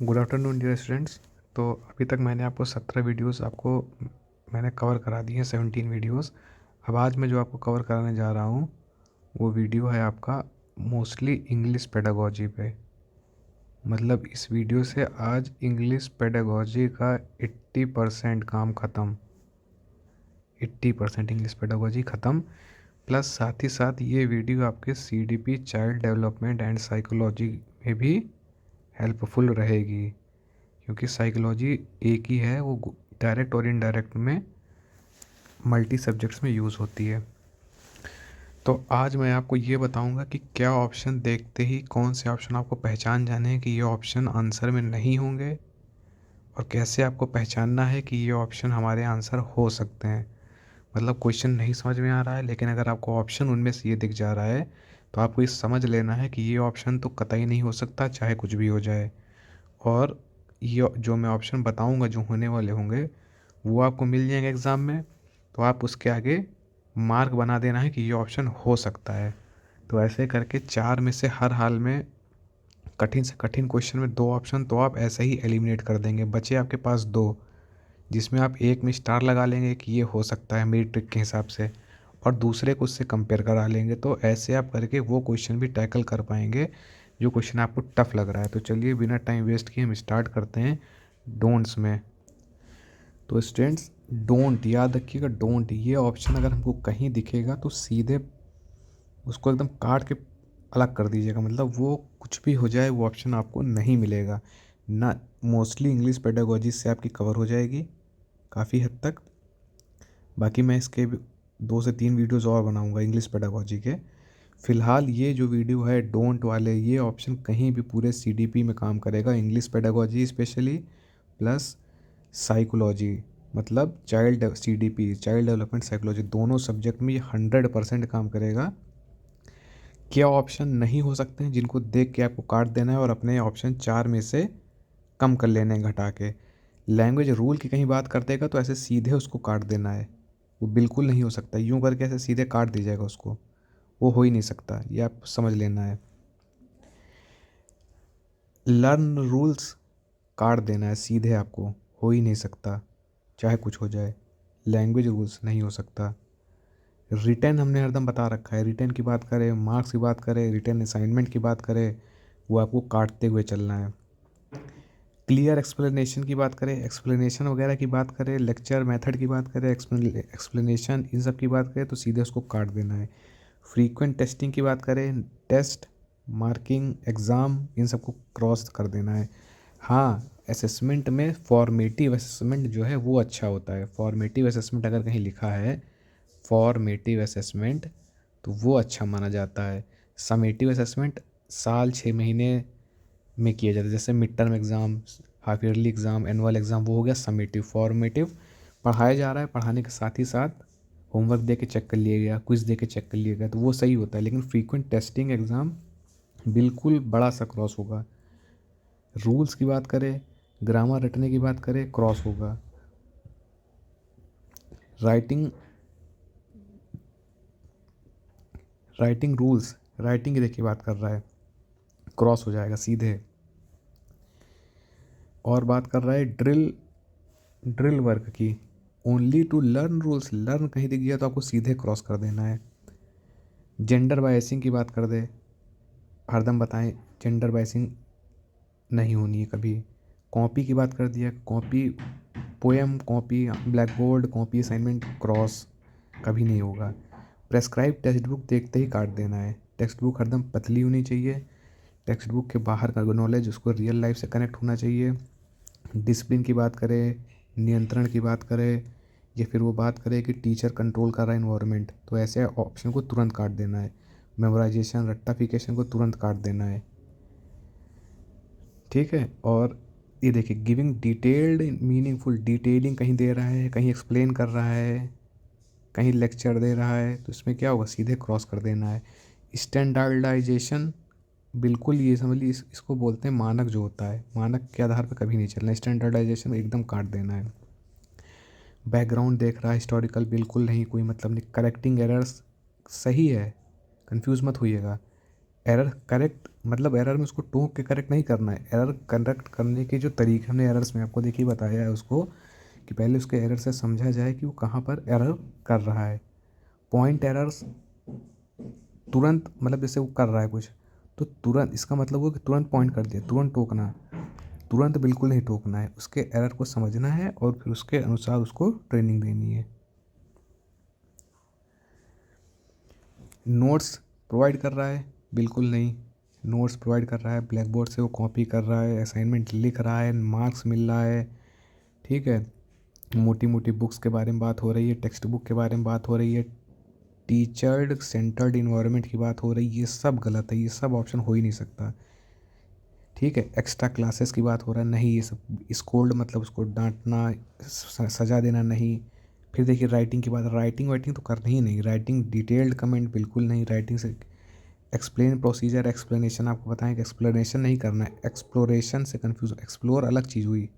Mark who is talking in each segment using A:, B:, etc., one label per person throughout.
A: Good afternoon dear students. तो अभी तक मैंने आपको 17 वीडियोस आपको मैंने कवर करा दी हैं, 17 वीडियोस। अब आज मैं जो आपको कवर कराने जा रहा हूँ वो वीडियो है आपका मोस्टली इंग्लिश पेडागोजी पे। मतलब इस वीडियो से आज इंग्लिश पेडागोजी का 80% काम ख़त्म। 80% इंग्लिश पेडागोजी ख़त्म। प्लस साथ ही साथ ये वीडियो आपके CDP child development and psychology में भी हेल्पफुल रहेगी, क्योंकि साइकोलॉजी एक ही है, वो डायरेक्ट और इनडायरेक्ट में मल्टी सब्जेक्ट्स में यूज़ होती है। तो आज मैं आपको ये बताऊंगा कि क्या ऑप्शन देखते ही कौन से ऑप्शन आपको पहचान जाने हैं कि ये ऑप्शन आंसर में नहीं होंगे, और कैसे आपको पहचानना है कि ये ऑप्शन हमारे आंसर हो सकते हैं। मतलब क्वेश्चन नहीं समझ में आ रहा है, लेकिन अगर आपको ऑप्शन उनमें से ये दिख जा रहा है तो आपको ये समझ लेना है कि ये ऑप्शन तो कतई नहीं हो सकता, चाहे कुछ भी हो जाए। और ये जो मैं ऑप्शन बताऊंगा जो होने वाले होंगे वो आपको मिल जाएंगे एग्ज़ाम में, तो आप उसके आगे मार्क बना देना है कि ये ऑप्शन हो सकता है। तो ऐसे करके चार में से हर हाल में कठिन से कठिन क्वेश्चन में दो ऑप्शन तो आप ऐसे ही एलिमिनेट कर देंगे। बचे आपके पास दो, जिसमें आप एक में स्टार लगा लेंगे कि ये हो सकता है मेरी ट्रिक के हिसाब से, और दूसरे को उससे कंपेयर करा लेंगे। तो ऐसे आप करके वो क्वेश्चन भी टैकल कर पाएंगे जो क्वेश्चन आपको टफ लग रहा है। तो चलिए बिना टाइम वेस्ट किए हम स्टार्ट करते हैं डोंट्स में। तो स्टूडेंट्स, डोंट याद रखिएगा, डोंट ये ऑप्शन अगर हमको कहीं दिखेगा तो सीधे उसको एकदम काट के अलग कर दीजिएगा। मतलब वो कुछ भी हो जाए वो ऑप्शन आपको नहीं मिलेगा ना। मोस्टली इंग्लिश पेडागोजी से आपकी कवर हो जाएगी काफ़ी हद तक। बाकी मैं इसके 2 से 3 वीडियोज़ और बनाऊंगा इंग्लिश पेडागोजी के। फ़िलहाल ये जो वीडियो है डोंट वाले, ये ऑप्शन कहीं भी पूरे CDP में काम करेगा, English pedagogy specially, plus psychology, मतलब child CDP child development psychology, दोनों सब्जेक्ट में ये 100% काम करेगा। क्या ऑप्शन नहीं हो सकते हैं जिनको देख के आपको काट देना है और अपने ऑप्शन 4 में से कम कर लेने हैं घटा के। लैंग्वेज रूल की कहीं बात करते हैं तो ऐसे सीधे उसको काट देना है, वो बिल्कुल नहीं हो सकता। यूं करके ऐसे सीधे काट दीजिएगा उसको, वो हो ही नहीं सकता, ये आप समझ लेना है। लर्न रूल्स काट देना है सीधे आपको, हो ही नहीं सकता चाहे कुछ हो जाए। लैंग्वेज रूल्स नहीं हो सकता। रिटर्न हमने हरदम बता रखा है, रिटर्न की बात करें, मार्क्स की बात करें, रिटर्न असाइनमेंट की बात करें, वो आपको काटते हुए चलना है। क्लियर एक्सप्लेनेशन की बात करें, एक्सप्लेनेशन वगैरह की बात करें, लेक्चर मेथड की बात करें, एक्सप्लेनेशन, इन सब की बात करें तो सीधे उसको काट देना है। फ्रीक्वेंट टेस्टिंग की बात करें, टेस्ट, मार्किंग, एग्ज़ाम, इन सबको क्रॉस कर देना है। हाँ, असेसमेंट में फॉर्मेटिव असेसमेंट जो है वो अच्छा होता है। फॉर्मेटिव असेसमेंट अगर कहीं लिखा है फॉर्मेटिव असेसमेंट तो वो अच्छा माना जाता है। समेटिव असेसमेंट साल 6 महीने में किया जाता है, जैसे mid term exam, half yearly exam, annual exam, वो हो गया समेटिव। फॉर्मेटिव पढ़ाया जा रहा है, पढ़ाने के साथ ही साथ होमवर्क दे के चेक कर लिया गया, क्विज़ दे के चेक कर लिया गया, तो वो सही होता है। लेकिन फ्रीक्वेंट टेस्टिंग एग्ज़ाम बिल्कुल बड़ा सा क्रॉस होगा। रूल्स की बात करें, ग्रामर रटने की बात करें, क्रॉस होगा। राइटिंग, राइटिंग रूल्स, राइटिंग की देखिए बात कर रहा है, क्रॉस हो जाएगा सीधे। और बात कर रहा है ड्रिल, ड्रिल वर्क की, only to learn rules, learn कहीं दिख गया तो आपको सीधे क्रॉस कर देना है। जेंडर बायसिंग की बात कर दे, हरदम बताएं जेंडर बायसिंग नहीं होनी है कभी। कॉपी की बात कर दिया, copy poem, copy black board, copy assignment, cross कभी नहीं होगा। प्रेस्क्राइब टेक्स्ट बुक देखते ही काट देना है। टेक्स्ट बुक हरदम पतली होनी चाहिए, टेक्स्ट बुक के बाहर का नॉलेज उसको रियल लाइफ से कनेक्ट होना चाहिए। डिसिप्लिन की बात करें, नियंत्रण की बात करें, या फिर वो बात करें कि टीचर कंट्रोल कर रहा है इन्वायरमेंट, तो ऐसे ऑप्शन को तुरंत काट देना है। मेमोराइजेशन, रट्टाफिकेशन को तुरंत काट देना है, ठीक है। और ये देखिए गिविंग डिटेल्ड मीनिंगफुल, डिटेलिंग कहीं दे रहा है, कहीं एक्सप्लेन कर रहा है, कहीं लेक्चर दे रहा है, तो इसमें क्या होगा, सीधे क्रॉस कर देना है। स्टैंडर्डाइजेशन, बिल्कुल ये समझ लीजिए इसको बोलते हैं मानक जो होता है, मानक के आधार पर कभी नहीं चलना। स्टैंडर्डाइजेशन एकदम काट देना है। बैकग्राउंड देख रहा है, हिस्टोरिकल बिल्कुल नहीं, कोई मतलब नहीं। करेक्टिंग एरर्स सही है, कंफ्यूज मत होइएगा। एरर करेक्ट मतलब एरर में उसको टोक के करेक्ट नहीं करना है, एरर करेक्ट करने के जो तरीके हमने एरर्स में आपको देखिए बताया है उसको, कि पहले उसके एरर से समझा जाए कि वो कहाँ पर एरर कर रहा है। पॉइंट एरर्स तुरंत मतलब जैसे वो कर रहा है कुछ तो तुरंत, इसका मतलब वो कि तुरंत पॉइंट कर दिया, तुरंत टोकना, तुरंत बिल्कुल नहीं टोकना है, उसके एरर को समझना है और फिर उसके अनुसार उसको ट्रेनिंग देनी है। नोट्स प्रोवाइड कर रहा है, बिल्कुल नहीं। नोट्स प्रोवाइड कर रहा है, ब्लैक बोर्ड से वो कॉपी कर रहा है, असाइनमेंट लिख रहा है, मार्क्स मिल रहा है, ठीक है। मोटी मोटी बुक्स के बारे में बात हो रही है, टेक्स्ट बुक के बारे में बात हो रही है, टीचर सेंटर्ड इन्वायरमेंट की बात हो रही है, ये सब गलत है, ये सब ऑप्शन हो ही नहीं सकता, ठीक है। एक्स्ट्रा क्लासेस की बात हो रहा है, नहीं ये सब। स्कोल्ड मतलब उसको डांटना, सजा देना, नहीं। फिर देखिए राइटिंग की बात, राइटिंग वाइटिंग तो करनी ही नहीं, राइटिंग डिटेल्ड कमेंट बिल्कुल नहीं, राइटिंग से एक्सप्लेन प्रोसीजर, एक्सप्लेनेशन आपको बताएं कि एक्सप्लेनेशन नहीं करना है, एक्सप्लोरेशन से कन्फ्यूज, एक्सप्लोर अलग चीज़ हुई,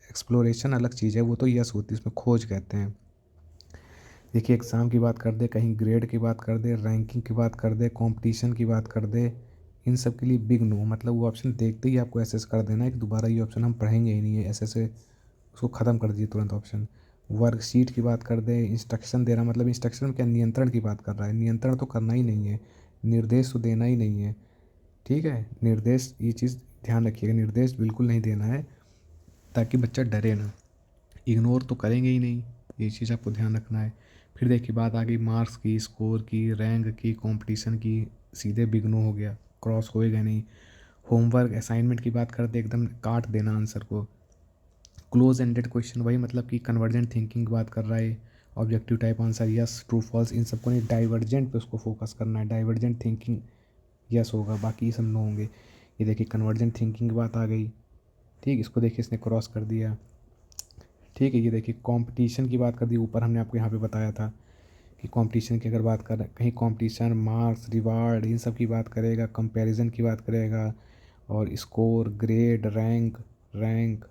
A: एक्सप्लोरेशन अलग चीज़ है, वो तो यस होती है, इसमें खोज कहते हैं। देखिए एग्ज़ाम की बात कर दे, कहीं ग्रेड की बात कर दे, रैंकिंग की बात कर दे, कंपटीशन की बात कर दे, इन सब के लिए बिग नो, मतलब वो ऑप्शन देखते ही आपको एसेस कर देना है कि दोबारा ये ऑप्शन हम पढ़ेंगे ही नहीं है, ऐसे से उसको ख़त्म कर दिए तुरंत ऑप्शन। वर्कशीट की बात कर दे, इंस्ट्रक्शन दे रहा, मतलब इंस्ट्रक्शन में क्या, नियंत्रण की बात कर रहा है, नियंत्रण तो करना ही नहीं है, निर्देश तो देना ही नहीं है, ठीक है। निर्देश, ये चीज़ ध्यान रखिएगा, निर्देश बिल्कुल नहीं देना है ताकि बच्चा डरे ना, इग्नोर तो करेंगे ही नहीं, ये चीज़ आपको ध्यान रखना है। फिर देखिए बात आ गई मार्क्स की, स्कोर की, रैंक की, कंपटीशन की, सीधे बिग नो हो गया, क्रॉस होएगा नहीं। होमवर्क असाइनमेंट की बात करते एकदम काट देना आंसर को। क्लोज एंडेड क्वेश्चन, वही मतलब कि कन्वर्जेंट थिंकिंग की बात कर रहा है, objective type answer yes true false, इन सबको नहीं, डाइवर्जेंट पे उसको फोकस करना है, डाइवर्जेंट थिंकिंग यस होगा, बाकी ये सब नो होंगे। ये देखिए कन्वर्जेंट थिंकिंग की बात आ गई, ठीक, इसको देखिए इसने क्रॉस कर दिया, ठीक है। ये देखिए कंपटीशन की बात कर दी, ऊपर हमने आपको यहाँ पे बताया था कि कंपटीशन की अगर बात कर कहीं कंपटीशन, मार्क्स, रिवार्ड, इन सब की बात करेगा, कंपैरिजन की बात करेगा, और स्कोर, ग्रेड, रैंक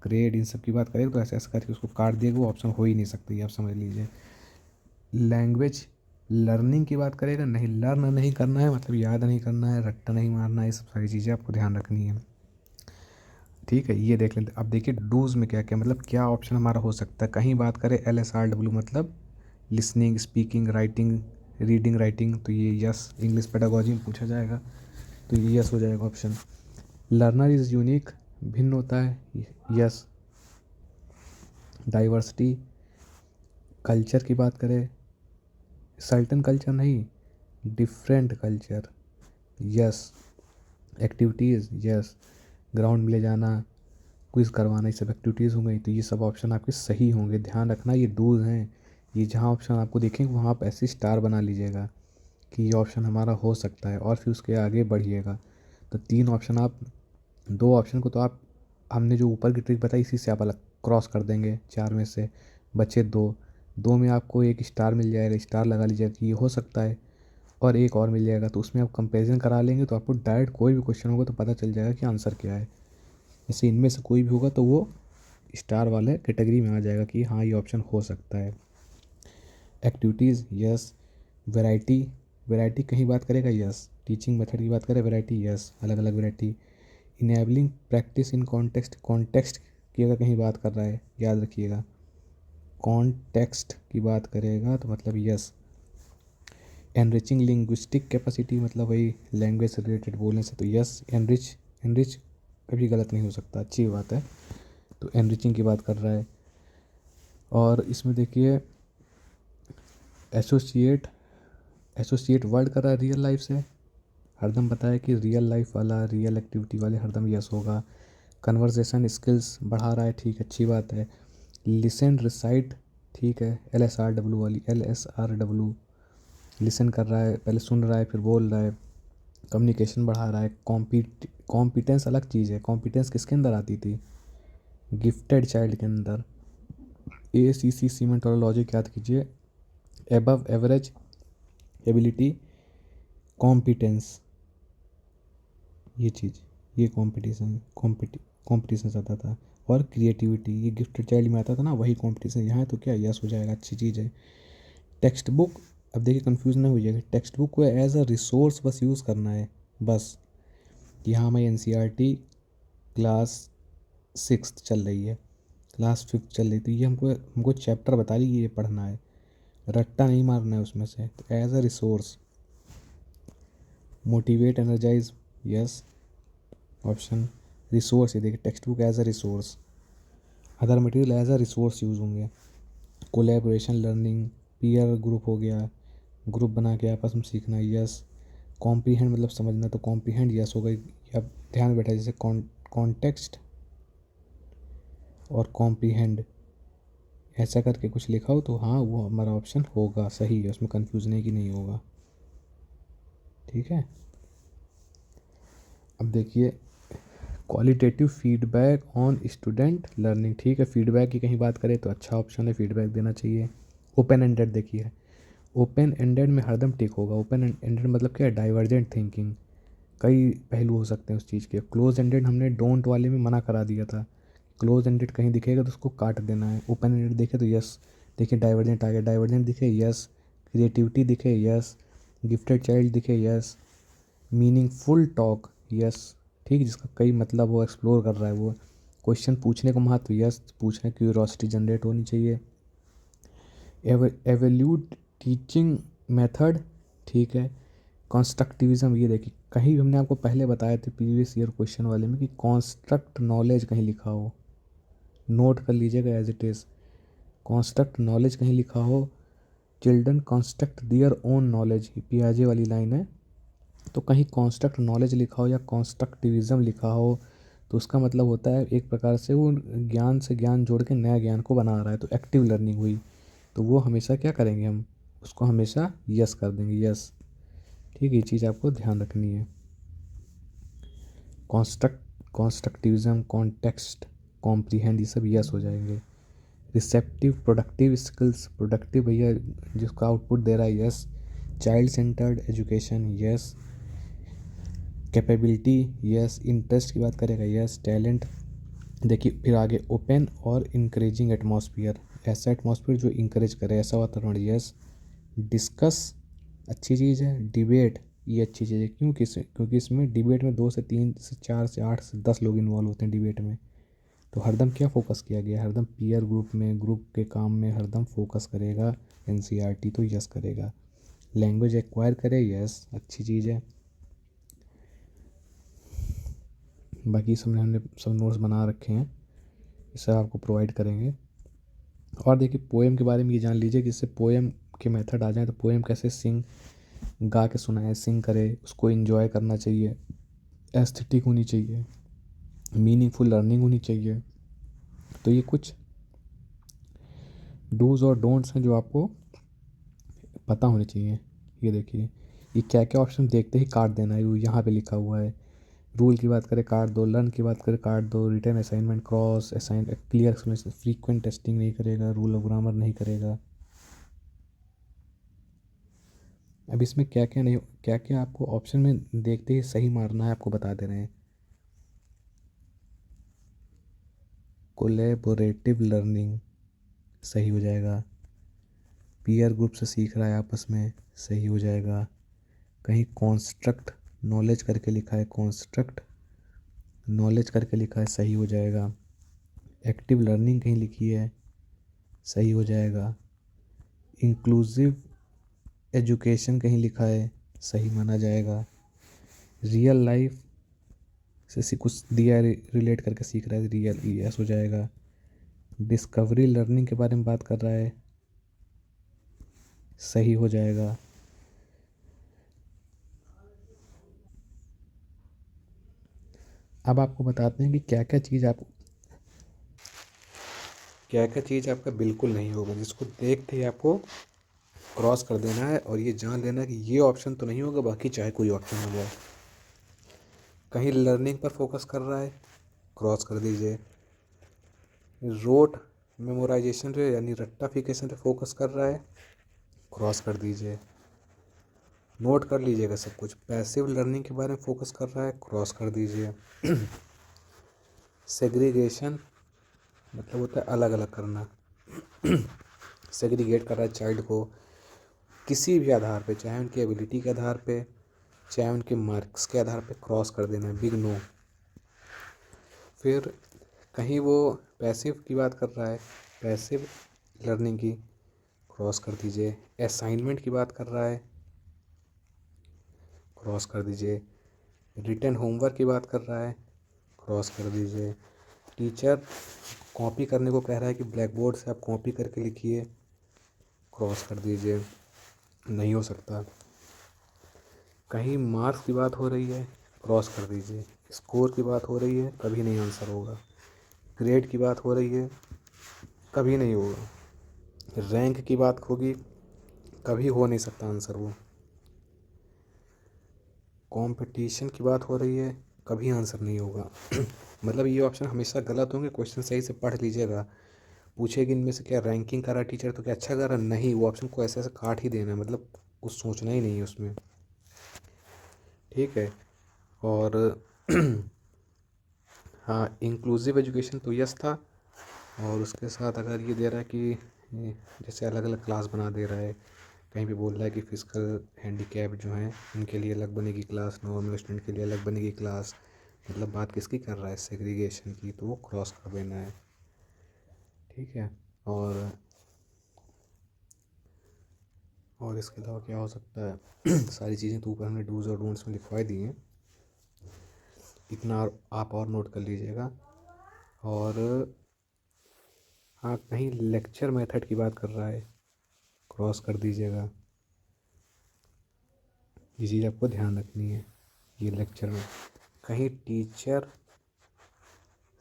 A: ग्रेड, इन सब की बात करेगा, तो ऐसे ऐसे करके उसको काट दिएगा, वो ऑप्शन हो ही नहीं सकती, आप समझ लीजिए। लैंग्वेज लर्निंग की बात करेगा, नहीं, लर्न नहीं करना है, मतलब याद नहीं करना है, रट्टा नहीं मारना है, ये सब सारी चीज़ें आपको ध्यान रखनी है, ठीक है। ये देख लेते, अब देखिए डूज में क्या क्या, मतलब क्या ऑप्शन हमारा हो सकता है। कहीं बात करें LSRW मतलब listening, speaking, writing, reading, writing, तो ये यस, इंग्लिश पेडागोजी में पूछा जाएगा तो ये यस हो जाएगा ऑप्शन। लर्नर इज़ यूनिक, भिन्न होता है, यस। डाइवर्सिटी, कल्चर की बात करें, सर्टन कल्चर नहीं, different culture, yes. Activities, yes. Ground में ले जाना, क्विज़ करवाना, ये सब एक्टिविटीज़ हो गई, तो ये सब ऑप्शन आपके सही होंगे, ध्यान रखना ये डूज हैं। ये जहाँ ऑप्शन आपको देखेंगे वहाँ आप ऐसे स्टार बना लीजिएगा कि ये ऑप्शन हमारा हो सकता है, और फिर उसके आगे बढ़िएगा। तो 3 ऑप्शन आप, 2 ऑप्शन को तो आप, हमने जो ऊपर की ट्रिक बताई इसी से आप अलग क्रॉस कर देंगे, 4 में से बचे 2, 2 में आपको एक स्टार मिल जाएगा, स्टार लगा लीजिएगा कि ये हो सकता है, और एक और मिल जाएगा, तो उसमें आप कंपेरिजन करा लेंगे तो आपको डायरेक्ट कोई भी क्वेश्चन होगा तो पता चल जाएगा कि आंसर क्या है। जैसे इनमें से कोई भी होगा तो वो स्टार वाले कैटेगरी में आ जाएगा कि हाँ ये ऑप्शन हो सकता है। Activities, yes. वैरायटी, वैरायटी कहीं बात करेगा, यस। टीचिंग मेथड की बात करें, वैरायटी, यस, अलग अलग variety. Enabling practice in context, context की अगर कहीं बात कर रहा है, याद रखिएगा, कॉन्टेक्स्ट की बात करेगा तो मतलब यस। एनरिचिंग लिंग्विस्टिक कैपेसिटी, मतलब वही लैंग्वेज से रिलेटेड बोलने से, तो यस। एनरिच, एनरिच कभी गलत नहीं हो सकता, अच्छी बात है, तो एनरिचिंग की बात कर रहा है। और इसमें देखिए एसोसिएट, एसोसिएट वर्ड कर रहा है रियल लाइफ से, हरदम बताया कि रियल लाइफ वाला, रियल एक्टिविटी वाले हरदम यस होगा। कन्वर्सेशन स्किल्स बढ़ा रहा है, ठीक, अच्छी बात है। लिसन रिसाइट, ठीक है, LSRW वाली, LSRW, लिसन कर रहा है, पहले सुन रहा है फिर बोल रहा है, कम्युनिकेशन बढ़ा रहा है। कॉम्पिटेंस अलग चीज़ है, कॉम्पिटेंस किसके अंदर आती थी, गिफ्टेड चाइल्ड के अंदर। ACC मेट्रोलॉजी याद कीजिए, एबव एवरेज एबिलिटी, कॉम्पिटेंस, ये चीज़, ये कॉम्पिटिशन आता था। और क्रिएटिविटी, ये गिफ्टेड चाइल्ड में आता था ना, वही कॉम्पिटिशन यहाँ है, तो क्या यस हो जाएगा, अच्छी चीज़ है। टेक्स्ट बुक अब देखिए कंफ्यूज ना हो जाएगा, टेक्स्ट बुक को एज अ रिसोर्स बस यूज़ करना है बस, कि हाँ हमारी NCERT क्लास 6th चल रही है, क्लास 5th चल रही, तो ये हमको हमको चैप्टर बता रही है, ये पढ़ना है, रट्टा नहीं मारना है उसमें से। तो as a resource, motivate energise, yes option. Resource, ये देखिए text book as a resource, other material as a resource use होंगे। कोलैबोरेशन लर्निंग, पीयर ग्रुप हो गया, ग्रुप बना के आपस में सीखना, यस। कॉम्प्रीहेंड मतलब समझना, तो कॉम्प्रीहेंड यस हो गई। अब ध्यान बैठा, जैसे कॉन्टेक्स्ट और कॉम्प्रीहेंड ऐसा करके कुछ लिखा हो तो हाँ वो हमारा ऑप्शन होगा, सही है, उसमें कन्फ्यूजन है कि नहीं होगा। ठीक है, अब देखिए qualitative feedback on student learning. ठीक है, फीडबैक की कहीं बात करें तो अच्छा ऑप्शन है, फीडबैक देना चाहिए। ओपन एंडेड, देखिए ओपन एंडेड में हरदम टिक होगा। ओपन एंडेड मतलब क्या है, डाइवर्जेंट थिंकिंग, कई पहलू हो सकते हैं उस चीज़ के। क्लोज एंडेड हमने डोंट वाले में मना करा दिया था, क्लोज एंडेड कहीं दिखेगा तो उसको काट देना है। ओपन एंडेड देखे तो यस, देखिए डाइवर्जेंट आ गया, डाइवर्जेंट दिखे यस, क्रिएटिविटी दिखे यस, गिफ्टेड चाइल्ड दिखे यस, मीनिंगफुल टॉक यस, ठीक, जिसका कई मतलब वो एक्सप्लोर कर रहा है वो। क्वेश्चन पूछने का महत्व यस, पूछने की क्यूरोसिटी जनरेट होनी चाहिए। एवल्यूट टीचिंग मेथड, ठीक है। कंस्ट्रक्टिविज्म, ये देखिए कहीं हमने आपको पहले बताया थे प्रीवियस ईयर क्वेश्चन वाले में कि कॉन्स्ट्रक्ट नॉलेज कहीं लिखा हो, नोट कर लीजिएगा as it is. Construct knowledge कहीं लिखा हो, children construct their own knowledge, पियाजे वाली लाइन है, तो कहीं कॉन्स्ट्रक्ट नॉलेज लिखा हो या कॉन्स्ट्रक्टिविज्म लिखा हो तो उसका मतलब होता है एक प्रकार से वो ज्ञान से ज्ञान जोड़ के नया ज्ञान को बना रहा है, तो एक्टिव लर्निंग हुई। तो वो हमेशा क्या करेंगे, हम उसको हमेशा यस कर देंगे, यस। ठीक है, ये चीज़ आपको ध्यान रखनी है। कॉन्स्ट्रक्टिविज्म, कॉन्टेक्स्ट, कॉम्प्रीहेंड, ये सब यस हो जाएंगे। रिसेप्टिव प्रोडक्टिव स्किल्स, प्रोडक्टिव भैया जिसका आउटपुट दे रहा है yes. Child centred education yes. Capability yes. Interest की बात करेगा यस। टैलेंट, देखिए फिर आगे ओपन और इंकरेजिंग एटमॉस्फेयर, ऐसा एटमॉस्फेयर जो इंकरेज करे, ऐसा वातावरण यस। डिस्कस, अच्छी चीज़ है। डिबेट, ये अच्छी चीज़ है, क्योंकि इसमें डिबेट में 2 से 3 से 4 से 8 से 10 लोग इन्वॉल्व होते हैं डिबेट में। तो हरदम क्या फोकस किया गया, हरदम पीयर ग्रुप में, ग्रुप के काम में हरदम फोकस करेगा NCERT, तो यस करेगा। लैंग्वेज एक्वायर करे यस, अच्छी चीज़ है। बाकी सब हमने सब नोट्स बना रखे हैं, इसे आपको प्रोवाइड करेंगे। और देखिए पोएम के बारे में ये जान लीजिए कि इससे पोएम के मेथड आ जाए, तो पोएम कैसे गा के सुनाए, सिंग करे, उसको इन्जॉय करना चाहिए, एस्थेटिक होनी चाहिए, मीनिंगफुल लर्निंग होनी चाहिए। तो ये कुछ डूज़ और डोंट्स हैं जो आपको पता होने चाहिए। ये देखिए ये क्या क्या ऑप्शन देखते ही काट देना है, यहाँ पे लिखा हुआ है। रूल की बात करें काट दो, लर्न की बात करें काट दो, return assignment cross assign, clear explanation, frequent testing नहीं करेगा, रूल ऑफ ग्रामर नहीं करेगा। अब इसमें क्या क्या नहीं, क्या क्या आपको ऑप्शन में देखते ही सही मारना है, आपको बता दे रहे हैं। कोलैबोरेटिव लर्निंग सही हो जाएगा। पीयर ग्रुप से सीख रहा है आपस में, सही हो जाएगा। कहीं कॉन्स्ट्रक्ट नॉलेज करके लिखा है, कॉन्स्ट्रक्ट नॉलेज करके लिखा है, सही हो जाएगा। एक्टिव लर्निंग कहीं लिखी है, सही हो जाएगा। इंक्लूसिव एजुकेशन कहीं लिखा है, सही माना जाएगा। रियल लाइफ से कुछ दिया है, रिलेट करके सीख रहा है, रियल यस हो जाएगा। डिस्कवरी लर्निंग के बारे में बात कर रहा है, सही हो जाएगा। अब आपको बताते हैं कि क्या क्या चीज़ आपका बिल्कुल नहीं होगा, जिसको देखते ही आपको क्रॉस कर देना है और ये जान लेना है कि ये ऑप्शन तो नहीं होगा, बाकी चाहे कोई ऑप्शन हो जाए। कहीं लर्निंग पर फोकस कर रहा है, क्रॉस कर दीजिए। रोट मेमोराइजेशन पे यानी रट्टाफिकेशन पे फोकस कर रहा है, क्रॉस कर दीजिए। नोट कर लीजिएगा सब कुछ। पैसिव लर्निंग के बारे में फोकस कर रहा है, क्रॉस कर दीजिए। सेग्रीगेशन मतलब होता है अलग अलग करना, सेग्रीगेट कर रहा है चाइल्ड को, किसी भी आधार पे, चाहे उनकी एबिलिटी के आधार पे, चाहे उनके मार्क्स के आधार पे क्रॉस कर देना है, बिग नो। फिर कहीं वो पैसिव की बात कर रहा है, पैसिव लर्निंग की, क्रॉस कर दीजिए। असाइनमेंट की बात कर रहा है, क्रॉस कर दीजिए। रिटन होमवर्क की बात कर रहा है, क्रॉस कर दीजिए। टीचर कॉपी करने को कह रहा है कि ब्लैक बोर्ड से आप कॉपी करके लिखिए, क्रॉस कर दीजिए, नहीं हो सकता। कहीं मार्क्स की बात हो रही है, क्रॉस कर दीजिए। स्कोर की बात हो रही है, कभी नहीं आंसर होगा। ग्रेड की बात हो रही है, कभी नहीं होगा। रैंक की बात होगी, कभी हो नहीं सकता आंसर वो। कंपटीशन की बात हो रही है, कभी आंसर नहीं होगा। मतलब ये ऑप्शन हमेशा गलत होंगे। क्वेश्चन सही से पढ़ लीजिएगा। पूछेगी इनमें से क्या रैंकिंग कर रहा टीचर तो क्या अच्छा कर रहा, नहीं, वो ऑप्शन को ऐसे ऐसे काट ही देना है, मतलब कुछ सोचना ही नहीं है उसमें, ठीक है। और हाँ, इंक्लूसिव एजुकेशन तो यस था। और उसके साथ अगर ये दे रहा है कि जैसे अलग अलग क्लास बना दे रहा है, कहीं भी बोल रहा है कि फिजिकल हैंडीकैप जो हैं उनके लिए अलग बनेगी क्लास, नॉर्मल स्टूडेंट के लिए अलग बनेगी क्लास, मतलब बात किसकी कर रहा है, सेग्रीगेशन की, तो वो क्रॉस कर देना है, ठीक है। और इसके अलावा क्या हो सकता है? सारी चीज़ें तो ऊपर हमने डूज और डोंट्स में लिखवा दी हैं, इतना आप और नोट कर लीजिएगा। और हाँ, कहीं लेक्चर मेथड की बात कर रहा है, क्रॉस कर दीजिएगा। ये चीज़ आपको ध्यान रखनी है। ये लेक्चर में कहीं टीचर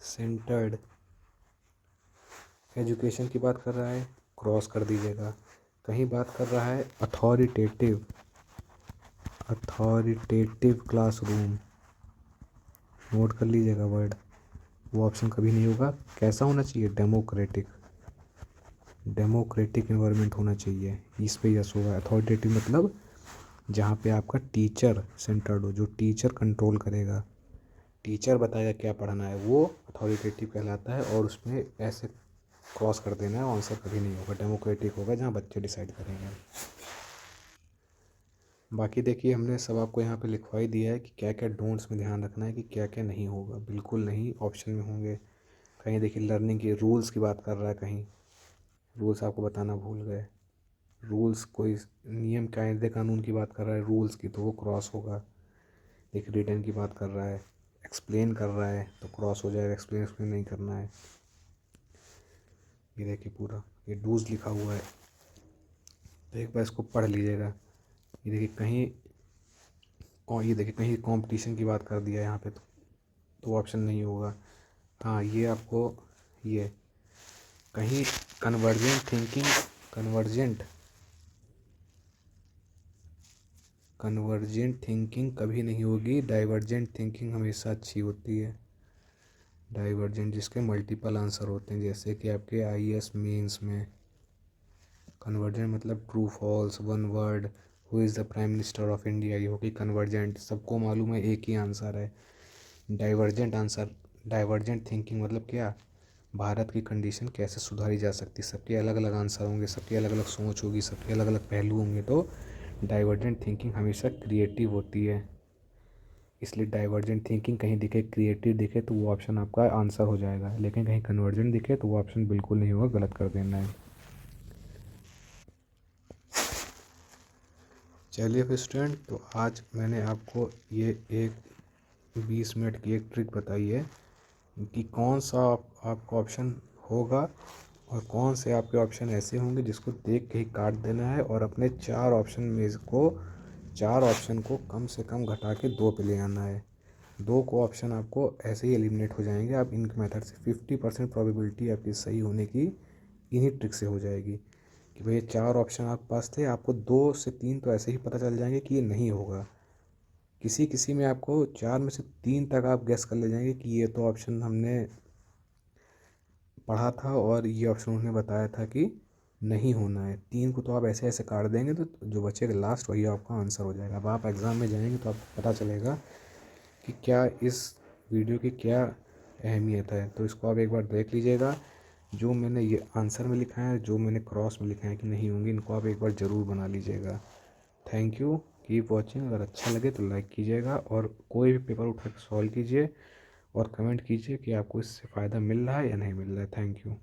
A: सेंटर्ड एजुकेशन की बात कर रहा है, क्रॉस कर दीजिएगा। कहीं बात कर रहा है अथॉरिटेटिव क्लासरूम, नोट कर लीजिएगा वर्ड, वो ऑप्शन कभी नहीं होगा। कैसा होना चाहिए? डेमोक्रेटिक इन्वायरमेंट होना चाहिए, इस पे यस होगा। अथॉरिटेटिव मतलब जहाँ पे आपका टीचर सेंटर्ड हो, जो टीचर कंट्रोल करेगा, टीचर बताएगा क्या पढ़ाना है, वो अथॉरिटेटिव कहलाता है। और उसमें ऐसे क्रॉस कर देना है, आंसर कभी नहीं होगा। डेमोक्रेटिक होगा जहाँ बच्चे डिसाइड करेंगे। बाकी देखिए, हमने सब आपको यहाँ पे लिखवा ही दिया है कि क्या क्या डोंट्स में ध्यान रखना है, कि क्या क्या नहीं होगा, बिल्कुल नहीं ऑप्शन में होंगे। कहीं देखिए लर्निंग के रूल्स की बात कर रहा है, कहीं रूल्स आपको बताना भूल गए। रूल्स कोई नियम कायदे कानून की बात कर रहा है रूल्स की, तो वो क्रॉस होगा। एक रिटर्न की बात कर रहा है, एक्सप्लेन कर रहा है, तो क्रॉस हो जाएगा। एक्सप्लेन नहीं करना है। ये देखिए पूरा ये डूज लिखा हुआ है, तो एक बार इसको पढ़ लीजिएगा। ये देखिए कहीं कंपटीशन की बात कर दिया है यहाँ पे, तो ऑप्शन नहीं होगा। हाँ, ये आपको ये कहीं कन्वर्जेंट थिंकिंग कभी नहीं होगी। डाइवर्जेंट थिंकिंग हमेशा अच्छी होती है। डाइवर्जेंट जिसके मल्टीपल आंसर होते हैं, जैसे कि आपके आईएएस मेंस में। कन्वर्जेंट मतलब true false, one word, who is the prime minister of India, ये होगी कन्वर्जेंट, सबको मालूम है एक ही आंसर है। डाइवर्जेंट थिंकिंग मतलब क्या? भारत की कंडीशन कैसे सुधारी जा सकती, सबके अलग अलग आंसर होंगे, सबकी अलग अलग सोच होगी, सबके अलग अलग पहलू होंगे, तो डाइवर्जेंट थिंकिंग हमेशा क्रिएटिव होती है। इसलिए डाइवर्जेंट थिंकिंग कहीं दिखे, क्रिएटिव दिखे, तो वो ऑप्शन आपका आंसर हो जाएगा। लेकिन कहीं कन्वर्जेंट दिखे तो वो ऑप्शन बिल्कुल नहीं होगा, गलत कर देना है। चलिए फिर स्टूडेंट, तो आज मैंने आपको ये एक 20 मिनट की एक ट्रिक बताई है कि कौन सा आपका ऑप्शन होगा और कौन से आपके ऑप्शन ऐसे होंगे जिसको देख के ही काट देना है, और अपने चार ऑप्शन को कम से कम घटा के 2 पे ले आना है। 2 को ऑप्शन आपको ऐसे ही एलिमिनेट हो जाएंगे। आप इन मेथड से 50% प्रोबेबिलिटी आपकी सही होने की इन्हीं ट्रिक से हो जाएगी कि भैया 4 ऑप्शन आपके पास थे, आपको 2 से 3 तो ऐसे ही पता चल जाएंगे कि ये नहीं होगा। किसी किसी में आपको 4 में से 3 तक आप गेस कर ले जाएंगे कि ये तो ऑप्शन हमने पढ़ा था और ये ऑप्शन उन्होंने बताया था कि नहीं होना है। 3 को तो आप ऐसे ऐसे काट देंगे, तो जो बचेगा लास्ट वही आपका आंसर हो जाएगा। अब आप एग्ज़ाम में जाएंगे तो आपको पता चलेगा कि क्या इस वीडियो की क्या अहमियत है। तो इसको आप एक बार देख लीजिएगा। जो मैंने ये आंसर में लिखा है, जो मैंने क्रॉस में लिखा है कि नहीं होंगे, इनको आप एक बार ज़रूर बना लीजिएगा। Thank you, keep watching. अगर अच्छा लगे तो लाइक कीजिएगा और कोई भी पेपर उठा के सॉल्व कीजिए और कमेंट कीजिए कि आपको इससे फ़ायदा मिल रहा है या नहीं मिल रहा है। Thank you.